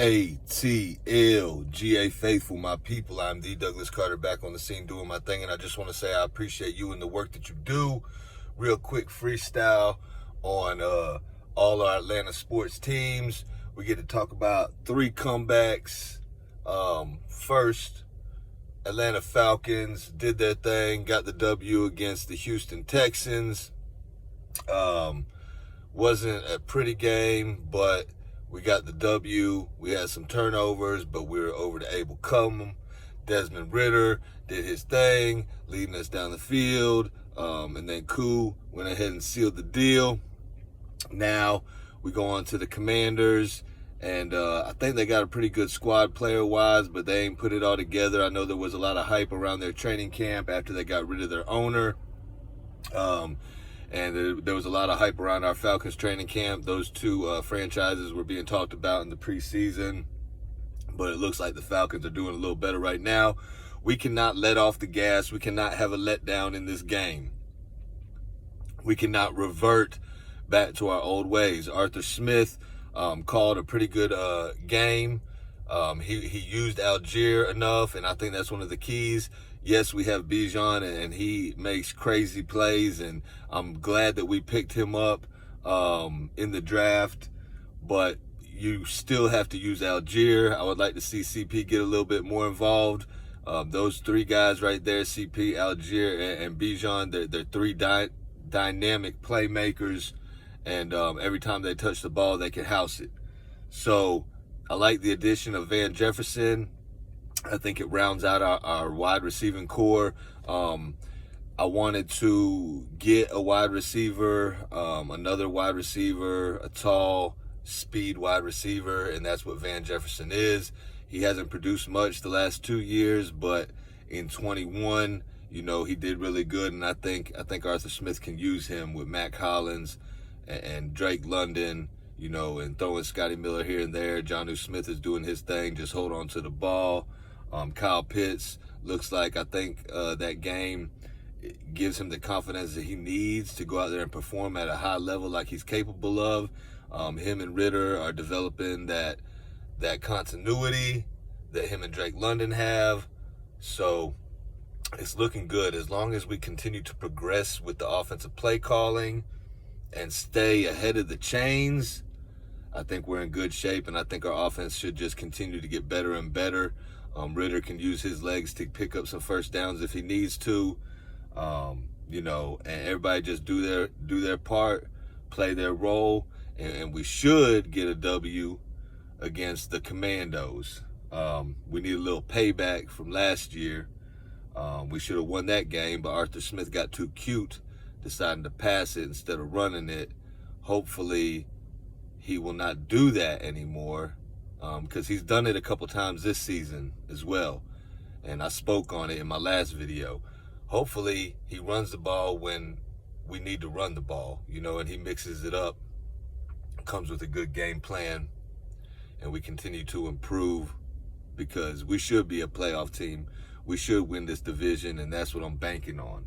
ATL.GA Faithful, my people. I'm the Douglas Carter, back on the scene doing my thing, and I just want to say I appreciate you and the work that you do. Real quick freestyle on all our Atlanta sports teams. We get to talk about 3 comebacks. First, Atlanta Falcons did their thing, got the W against the Houston Texans. Wasn't a pretty game, but we got the W. We had some turnovers, but we were able to cover them. Desmond Ridder did his thing, leading us down the field. And then Koo went ahead and sealed the deal. Now we go on to the Commanders. And I think they got a pretty good squad player-wise, but they ain't put it all together. I know there was a lot of hype around their training camp after they got rid of their owner. And there was a lot of hype around our Falcons training camp. Those two franchises were being talked about in the preseason. But it looks like the Falcons are doing a little better right now. We cannot let off the gas. We cannot have a letdown in this game. We cannot revert back to our old ways. Arthur Smith called a pretty good game. He used Algier enough, and I think that's one of the keys. Yes, we have Bijan, and he makes crazy plays, and I'm glad that we picked him up in the draft, but you still have to use Algier. I would like to see CP get a little bit more involved. Those 3 guys right there, CP, Algier, and Bijan, they're 3 dynamic playmakers, and every time they touch the ball, they can house it. So I like the addition of Van Jefferson. I think it rounds out our wide receiving core. I wanted to get a wide receiver, another wide receiver, a tall speed wide receiver, and that's what Van Jefferson is. He hasn't produced much the last 2 years, but in 21, he did really good, and I think Arthur Smith can use him with Mac Hollins and Drake London, and throwing Scotty Miller here and there. Jonnu Smith is doing his thing, just hold on to the ball. Kyle Pitts looks like, I think that game gives him the confidence that he needs to go out there and perform at a high level like he's capable of. Him and Ridder are developing that continuity that him and Drake London have. So it's looking good. As long as we continue to progress with the offensive play calling and stay ahead of the chains, I think we're in good shape, and I think our offense should just continue to get better and better. Ridder can use his legs to pick up some first downs if he needs to, and everybody just do their part, play their role, and we should get a W against the Commandos. We need a little payback from last year. We should have won that game, but Arthur Smith got too cute, deciding to pass it instead of running it. Hopefully he will not do that anymore, because he's done it a couple times this season as well, and I spoke on it in my last video. Hopefully he runs the ball when we need to run the ball, and he mixes it up, comes with a good game plan, and we continue to improve, because we should be a playoff team. We should win this division, and that's what I'm banking on.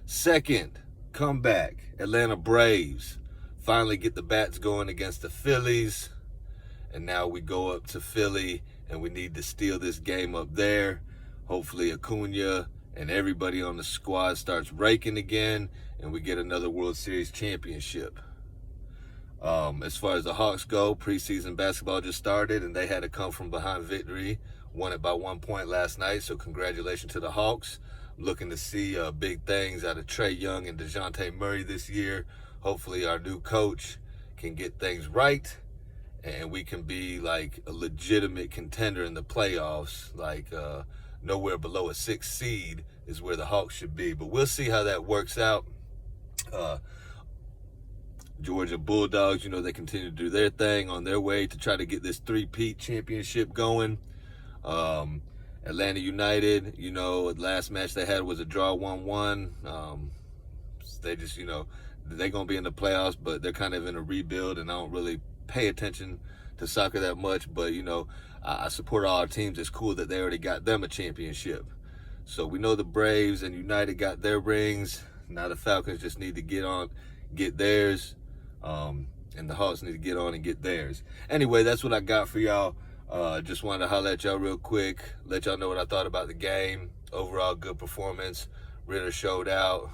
Second comeback, Atlanta Braves finally get the bats going against the Phillies, and now we go up to Philly, and we need to steal this game up there. Hopefully Acuna and everybody on the squad starts raking again, and we get another World Series championship. As far as the Hawks go, preseason basketball just started, and they had a come-from-behind victory. Won it by 1 point last night, so congratulations to the Hawks. I'm looking to see big things out of Trae Young and DeJounte Murray this year. Hopefully our new coach can get things right, and we can be like a legitimate contender in the playoffs. Like nowhere below a 6th seed is where the Hawks should be. But we'll see how that works out. Georgia Bulldogs, they continue to do their thing on their way to try to get this 3-peat championship going. Atlanta United, the last match they had was a draw 1-1. They just, they're going to be in the playoffs, but they're kind of in a rebuild, and I don't really pay attention to soccer that much. But, I support all our teams. It's cool that they already got them a championship. So we know the Braves and United got their rings. Now the Falcons just need to get theirs. and the Hawks need to get on and get theirs. Anyway, that's what I got for y'all. Just wanted to holler at y'all real quick, let y'all know what I thought about the game. Overall, good performance. Ritter showed out,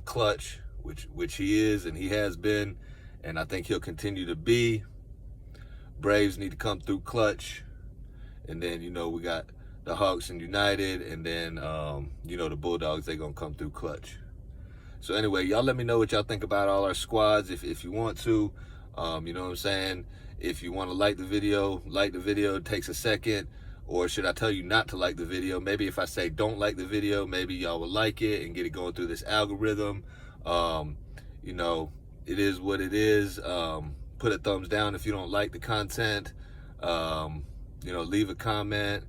clutch, which he is and he has been, and I think he'll continue to be. Braves need to come through clutch, and then we got the Hawks and United, and then the Bulldogs, they're gonna come through clutch. So anyway, y'all let me know what y'all think about all our squads if you want to. You know what I'm saying? If you want to like the video, it takes a second. Or should I tell you not to like the video? Maybe if I say don't like the video, maybe y'all will like it and get it going through this algorithm. It is what it is. Put a thumbs down if you don't like the content. Leave a comment,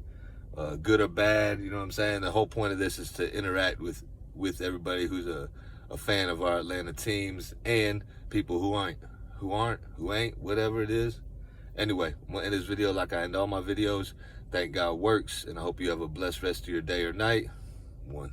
good or bad. You know what I'm saying? The whole point of this is to interact with everybody who's a fan of our Atlanta teams and people who ain't, whatever it is. Anyway, I'm gonna end this video like I end all my videos. Thank God works, and I hope you have a blessed rest of your day or night. 1.